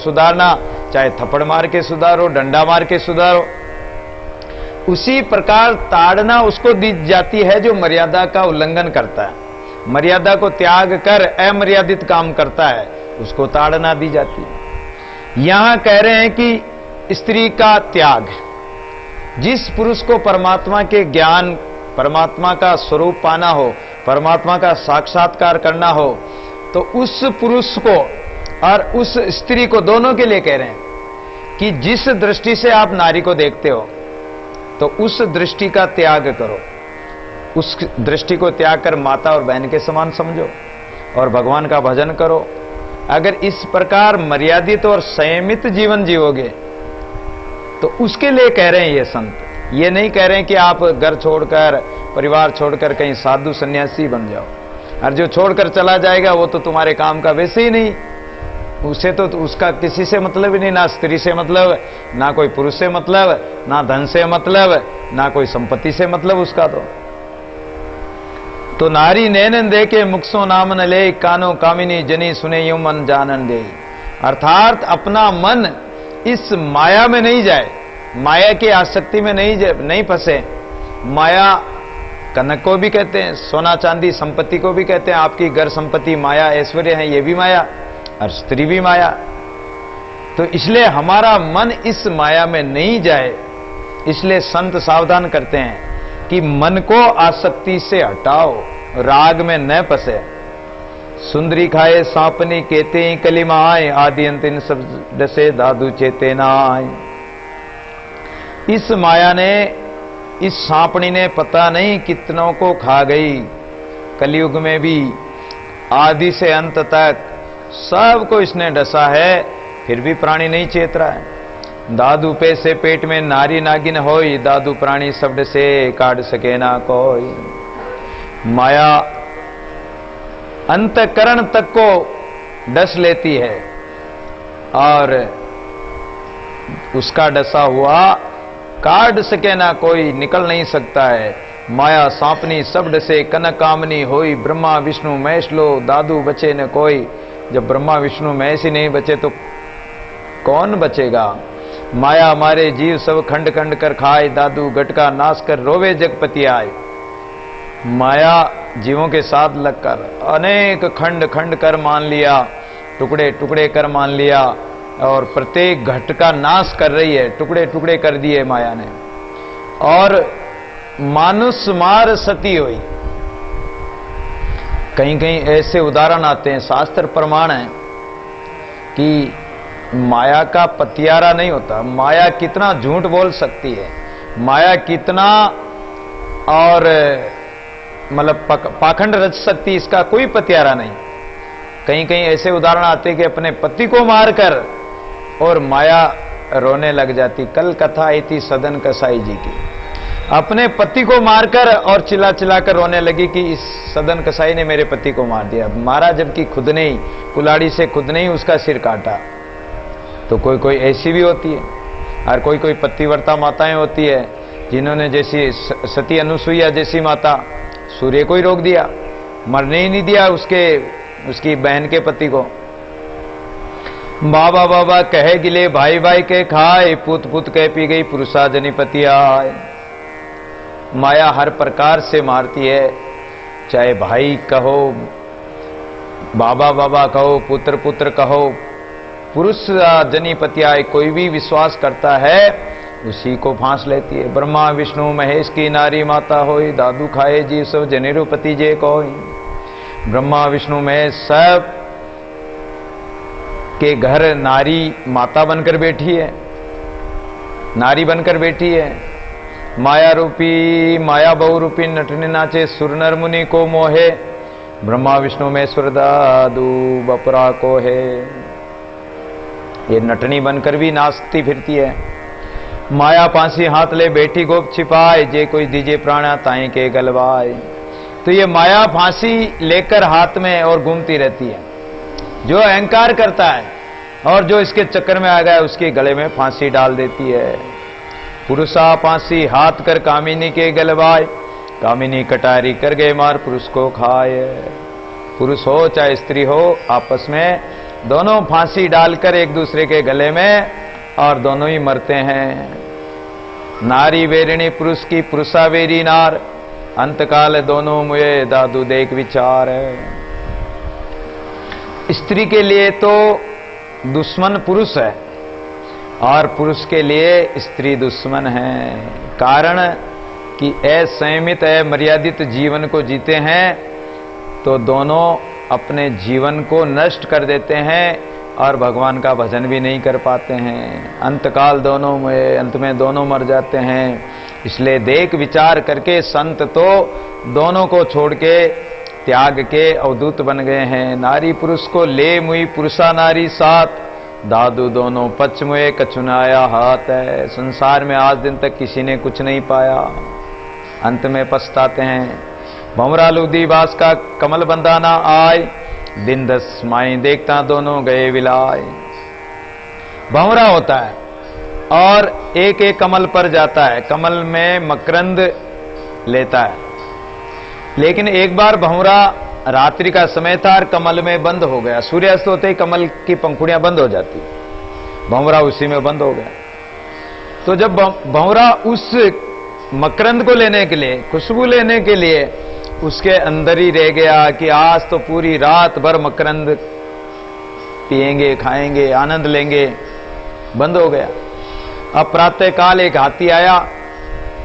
सुधारना, चाहे थप्पड़ मार के सुधारो, डंडा मार के सुधारो। उसी प्रकार ताड़ना उसको दी जाती है जो मर्यादा का उल्लंघन करता है, मर्यादा को त्याग कर अमर्यादित काम करता है, उसको ताड़ना दी जाती है। यहां कह रहे हैं कि स्त्री का त्याग, जिस पुरुष को परमात्मा के ज्ञान, परमात्मा का स्वरूप पाना हो, परमात्मा का साक्षात्कार करना हो, तो उस पुरुष को और उस स्त्री को, दोनों के लिए कह रहे हैं कि जिस दृष्टि से आप नारी को देखते हो तो उस दृष्टि का त्याग करो, उस दृष्टि को त्याग कर माता और बहन के समान समझो और भगवान का भजन करो। अगर इस प्रकार मर्यादित और संयमित जीवन जीवोगे तो उसके लिए कह रहे हैं ये संत। ये नहीं कह रहे हैं कि आप घर छोड़कर, परिवार छोड़कर कहीं साधु सन्यासी बन जाओ, और जो छोड़कर चला जाएगा वो तो तुम्हारे काम का वैसे ही नहीं, उसे तो उसका किसी से मतलब ही नहीं, ना स्त्री से मतलब, ना कोई पुरुष से मतलब, ना धन से मतलब, ना कोई संपत्ति से मतलब उसका तो नारी नैनन दे के मुखसो नाम न ले, कानो कामिनी जनी सुने यूं मन जानन दे। अर्थात अपना मन इस माया में नहीं जाए, माया की आसक्ति में नहीं फंसे। माया कनक को भी कहते हैं, सोना चांदी संपत्ति को भी कहते हैं, आपकी घर संपत्ति माया ऐश्वर्य है, ये भी माया, और स्त्री भी माया। तो इसलिए हमारा मन इस माया में नहीं जाए, इसलिए संत सावधान करते हैं कि मन को आसक्ति से हटाओ, राग में न फंसे। सुंदरी खाए सांपनी केते कलिमाए, आदि अंतिन सब डसे दादू चेते नाय। इस माया ने, इस सांपनी ने पता नहीं कितनों को खा गई, कलयुग में भी आदि से अंत तक सबको इसने डसा है, फिर भी प्राणी नहीं चेत रहा है। दादू पे से पेट में नारी नागिन होई, दादू प्राणी शब्द से काट सके ना कोई। माया अंतकरण तक को डस लेती है और उसका डसा हुआ काट सके ना कोई, निकल नहीं सकता है। माया सांपनी शब्द से कनक कामनी होई, ब्रह्मा विष्णु महेश लो दादू बचे न कोई। जब ब्रह्मा विष्णु महेश ही नहीं बचे तो कौन बचेगा। माया मारे जीव सब खंड खंड कर खाए, दादू गट का नाश कर रोवे जगपति आए। माया जीवों के साथ लगकर अनेक खंड खंड कर मान लिया, टुकड़े टुकड़े कर मान लिया, और प्रत्येक घट का नाश कर रही है, टुकड़े टुकड़े कर दिए माया ने। और मानुष मार सती हुई, कहीं कहीं ऐसे उदाहरण आते हैं, शास्त्र प्रमाण है कि माया का पतियारा नहीं होता। माया कितना झूठ बोल सकती है, माया कितना और मतलब पाखंड रच सकती, इसका कोई पतियारा नहीं। कहीं कहीं ऐसे उदाहरण आते हैं कि अपने पति को मारकर और माया रोने लग जाती। कल कथा आई थी सदन कसाई जी की, अपने पति को मारकर और चिल्ला चिल्ला कर रोने लगी कि इस सदन कसाई ने मेरे पति को मार दिया। मारा जबकि खुद ने ही, कुल्हाड़ी से खुद ने ही उसका सिर काटा। तो कोई कोई ऐसी भी होती है, और कोई कोई पतिव्रता माताएं होती है जिन्होंने, जैसी सती अनुसुईया जैसी माता, सूर्य को ही रोक दिया, मरने ही नहीं दिया उसकी बहन के पति को। बाबा बाबा कहे गिले भाई भाई के खाए, पुत पुत कह पी गई पुरुषा जनिपति आए। माया हर प्रकार से मारती है, चाहे भाई कहो, बाबा बाबा कहो, पुत्र पुत्र कहो, पुरुष जनिपति आए, कोई भी विश्वास करता है उसी को फांस लेती है। ब्रह्मा विष्णु महेश की नारी माता होई, दादू खाए जीव सब जनेरुपति जे कोई। ब्रह्मा विष्णु महेश सब के घर नारी माता बनकर बैठी है, नारी बनकर बैठी है। माया रूपी माया बहु रूपी नटने नाचे, सुर नर मुनि को मोहे, ब्रह्मा विष्णु महेश्वर दादू बपरा को है। ये नटनी बनकर भी नाचती फिरती है। माया फांसी हाथ ले बैठी गोप छिपाए, जे कोई दीजे प्राणा ताई के गलवाए। तो ये माया फांसी लेकर हाथ में और घूमती रहती है। जो अहंकार करता है और जो इसके चक्कर में आ गया उसके गले में फांसी डाल देती है। पुरुषा फांसी हाथ कर कामिनी के गलवाए, कामिनी कटारी कर गए मार पुरुष को खाए। पुरुष हो चाहे स्त्री हो, आपस में दोनों फांसी डालकर एक दूसरे के गले में, और दोनों ही मरते हैं। नारी वेरिणी पुरुष की, पुरुषा वेरी नार, अंतकाल दोनों मुए दादू देख विचार है। स्त्री के लिए तो दुश्मन पुरुष है और पुरुष के लिए स्त्री दुश्मन है। कारण कि असंयमित मर्यादित जीवन को जीते हैं तो दोनों अपने जीवन को नष्ट कर देते हैं और भगवान का भजन भी नहीं कर पाते हैं। अंतकाल दोनों में, अंत में दोनों मर जाते हैं। इसलिए देख विचार करके संत तो दोनों को छोड़ के त्याग के अवधूत बन गए हैं। नारी पुरुष को ले मुई पुरुषा नारी साथ, दादू दोनों पच मुए कचुनाया हाथ है। संसार में आज दिन तक किसी ने कुछ नहीं पाया, अंत में पछताते हैं। भंवरा लुदी बास का कमल बंदाना आय, दिन 10 माई देखता दोनों गए विलाय। भंवरा होता है और एक एक कमल पर जाता है, कमल में मकरंद लेता है। लेकिन एक बार भंवरा रात्रि का समय था और कमल में बंद हो गया। सूर्यास्त होते ही कमल की पंखुड़ियां बंद हो जाती, भंवरा उसी में बंद हो गया। तो जब भंवरा उस मकरंद को लेने के लिए, खुशबू लेने के लिए उसके अंदर ही रह गया कि आज तो पूरी रात भर मकरंद पिएंगे, खाएंगे, आनंद लेंगे, बंद हो गया। अब प्रातः काल एक हाथी आया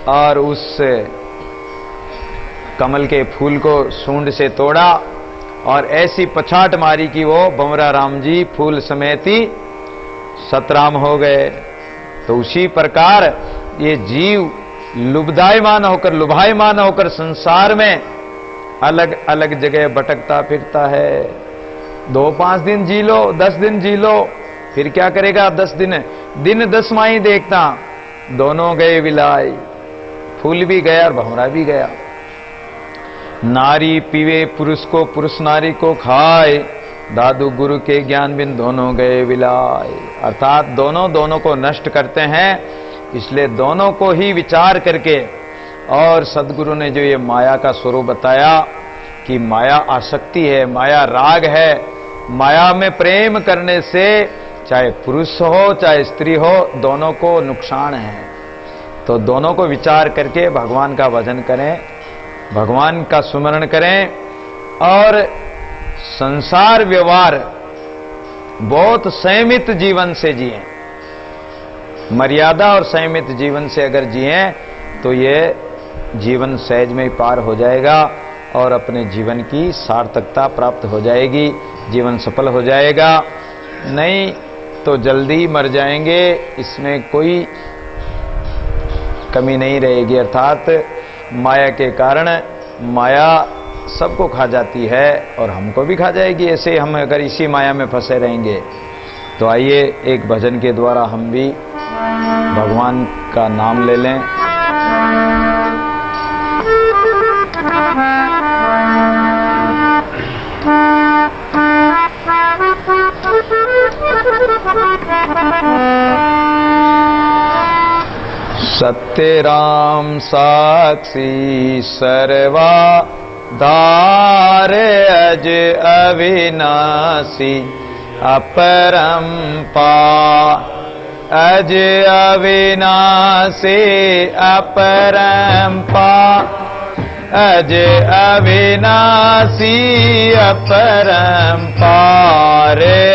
और उस कमल के फूल को सूंड से तोड़ा और ऐसी पछाट मारी कि वो भंवरा राम जी फूल समेत ही सतराम हो गए। तो उसी प्रकार ये जीव लुभायमान होकर संसार में अलग अलग जगह भटकता फिरता है। 2-5 दिन जी लो, 10 दिन जी लो, फिर क्या करेगा? 10 दिन 10 माही देखता, दोनों गए विलाय। फूल भी गया और भंवरा भी गया। नारी पीवे पुरुष को, पुरुष नारी को खाए, दादू गुरु के ज्ञान बिन दोनों गए विलाय। अर्थात दोनों को नष्ट करते हैं। इसलिए दोनों को ही विचार करके, और सदगुरु ने जो ये माया का स्वरूप बताया कि माया आसक्ति है, माया राग है, माया में प्रेम करने से चाहे पुरुष हो चाहे स्त्री हो, दोनों को नुकसान है। तो दोनों को विचार करके भगवान का भजन करें, भगवान का सुमरण करें और संसार व्यवहार बहुत संयमित जीवन से जिएं। मर्यादा और संयमित जीवन से अगर जिएं तो ये जीवन सहज में ही पार हो जाएगा और अपने जीवन की सार्थकता प्राप्त हो जाएगी, जीवन सफल हो जाएगा। नहीं तो जल्दी मर जाएंगे, इसमें कोई कमी नहीं रहेगी। अर्थात माया के कारण माया सबको खा जाती है और हमको भी खा जाएगी। ऐसे हम अगर इसी माया में फंसे रहेंगे तो आइए एक भजन के द्वारा हम भी भगवान का नाम ले लें। सत्य राम साक्षी सर्वा धार अज अविनाशी अपरंपार, अज अविनाशी अपरंपार, अज अविनाशी अपरंपार,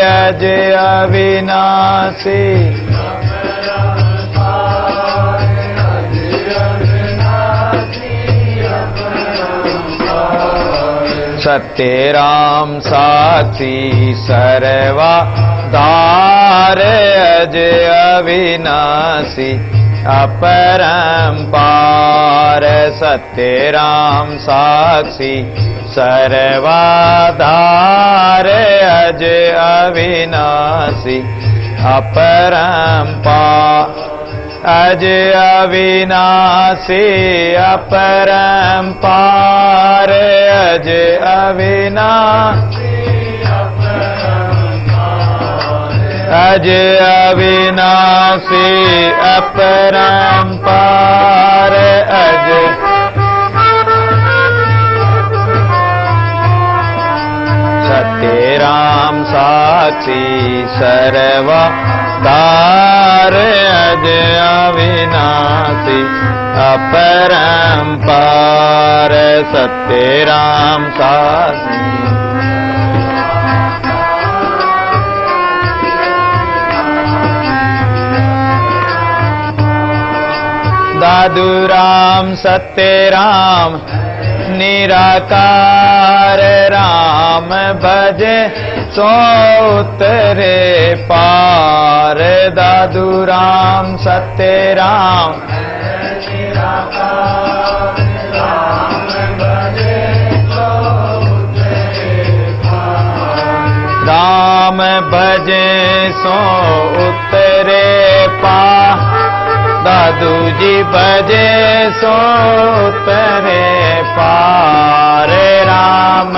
अज अविनाशी सत्य राम साक्षी सर्वा धार अज अविनाशी अपरंपार, सत्य राम साक्षी सर्वा धार अज अविनाशी अपरंपार, अज अविनाशी अपरंपार, अज अविनाशी अज अविनाशी अपरंपार, अज सत्य राम सा साक्षी सर्वकार अज अविनाशी अपरंपार सत्य राम सासी साधु राम सत्य राम निराकार राम भजे सो उतरे पार दादू राम सत्य राम निराकार राम भजे सो उतरे पार राम भजे सो उतरे पार दादू जी भजे सो उतरे पार राम